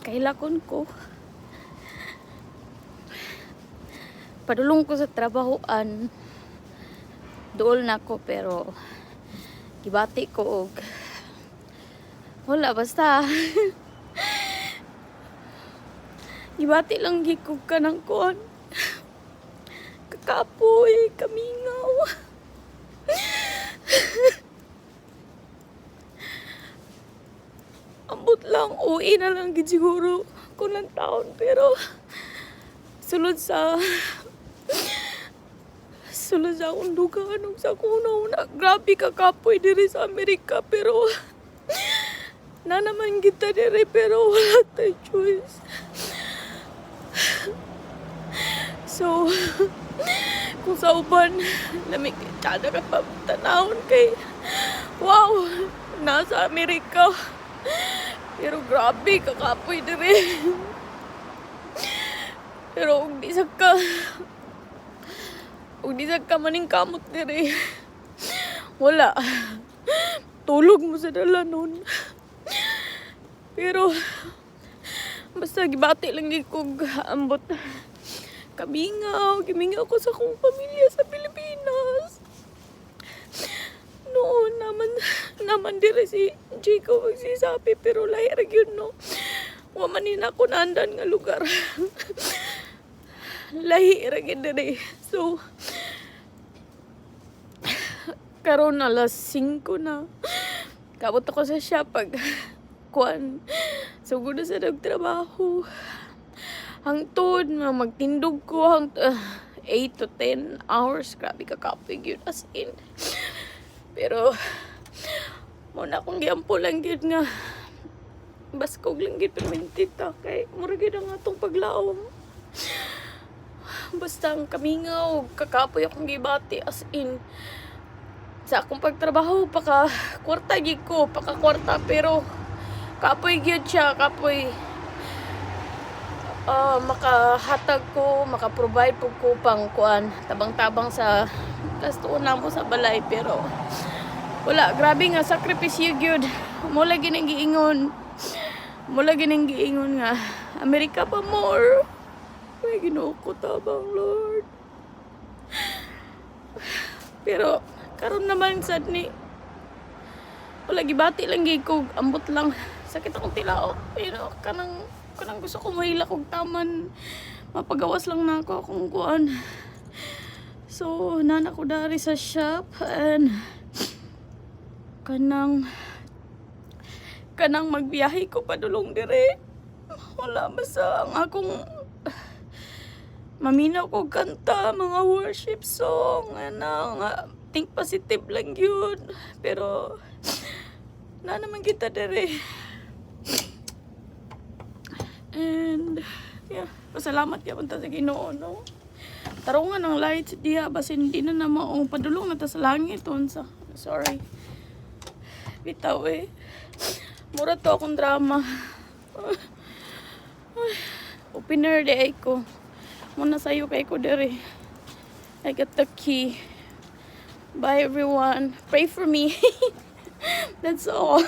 kailakon ko. Padulong ko sa trabahoan. Dool na ko pero gibati ko og wala basta. Gibati lang gikog ka ng kuan. Kakapoy, kamingaw. Ambot lang, uwi na lang gid siguro kunang taon pero sulod sa akong dugaan ug sa akong una grabe kakapoy diri sa Amerika pero na naman kita diri pero wala tayo choice. So kung sa uban lamig kada ka pa tanawon kay wow nasa Amerika pero grabe kakapoy diri. Pero ug di sa ka maning kamot diri wala tulog mo sa dalanon. Pero basta gibati lang gid kog ambot gimingaw ko sa akong pamilya sa Pilipinas. Noon naman diri si Jacob ug si Sapi pero lahi ra gyud no. Wa man ni ako naandan nga lugar. Lahi ra gyud diri. So karon alas 5 na. Kabot ako sa shop pag kuan. Sugod na sa nagtrabaho. Hangtod magtindog ko 8 to 10 hours. Grabe kakapoy gyud as in. Pero muna akong giampo lang gyud nga baskog lang gyud permentita kay mura gyud ang atong paglaom. Basta ang kamingaw kakapoy akong gibati as in sa akong pagtrabaho paka-kwarta pero kapoy gyud siya kapoy. Makahatag ko, maka-provide po ko pang kuan tabang-tabang sa gastuon namo sa balay pero wala grabe nga sakripisyo gyud. Mo lagi nang giingon nga Amerika pa more. Ay Ginoo ko tabang Lord. Pero karon naman sad ni wala gibati lang gyud ko ambot lang sakit akong tilaok pero kanang gusto ko mahilak og taman mapagawas lang na ako akong kuan. So nana ko dari sa shop and kanang magbiyahe ko padulong dire. Wala basta ang akong maminaw ko kanta mga worship song nga think positive lang yun pero na naman kita dire. And yeah, pasalamat ka punta sa Ginoo no. Tarungan ang lights diha basin hindi na mao padulong na ta sa langit unsa. Sorry. Bitaw mura to akong drama. Opener day ko. Muna sayo kay ko dere. I got the key. Bye everyone. Pray for me. That's all.